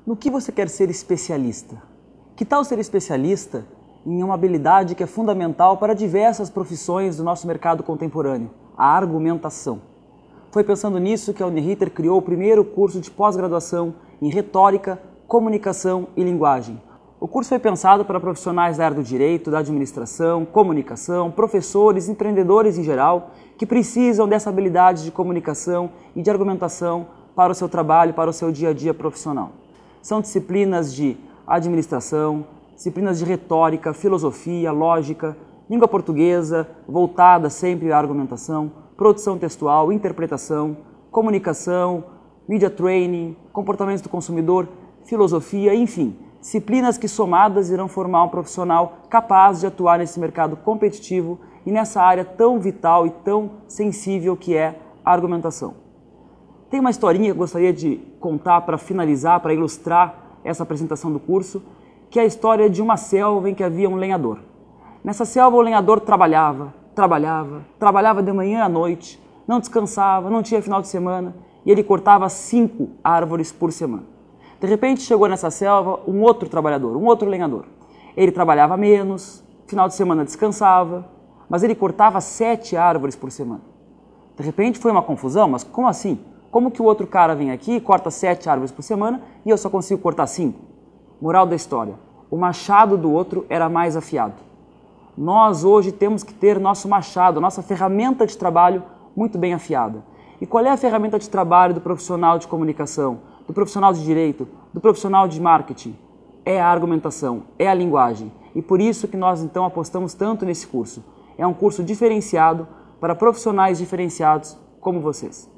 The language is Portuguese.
No que você quer ser especialista? Que tal ser especialista em uma habilidade que é fundamental para diversas profissões do nosso mercado contemporâneo, a argumentação? Foi pensando nisso que a Uniriter criou o primeiro curso de pós-graduação em retórica, comunicação e linguagem. O curso foi pensado para profissionais da área do direito, da administração, comunicação, professores, empreendedores em geral, que precisam dessa habilidade de comunicação e de argumentação para o seu trabalho, para o seu dia a dia profissional. São disciplinas de administração, disciplinas de retórica, filosofia, lógica, língua portuguesa, voltada sempre à argumentação, produção textual, interpretação, comunicação, media training, comportamentos do consumidor, filosofia, enfim, disciplinas que somadas irão formar um profissional capaz de atuar nesse mercado competitivo e nessa área tão vital e tão sensível que é a argumentação. Tem uma historinha que eu gostaria de contar para finalizar, para ilustrar essa apresentação do curso, que é a história de uma selva em que havia um lenhador. Nessa selva o lenhador trabalhava de manhã à noite, não descansava, não tinha final de semana e ele cortava 5 árvores por semana. De repente chegou nessa selva um outro trabalhador, um outro lenhador. Ele trabalhava menos, final de semana descansava, mas ele cortava 7 árvores por semana. De repente foi uma confusão, mas como assim? Como que o outro cara vem aqui e corta 7 árvores por semana e eu só consigo cortar 5? Moral da história, o machado do outro era mais afiado. Nós hoje temos que ter nosso machado, nossa ferramenta de trabalho muito bem afiada. E qual é a ferramenta de trabalho do profissional de comunicação, do profissional de direito, do profissional de marketing? É a argumentação, é a linguagem. E por isso que nós então apostamos tanto nesse curso. É um curso diferenciado para profissionais diferenciados como vocês.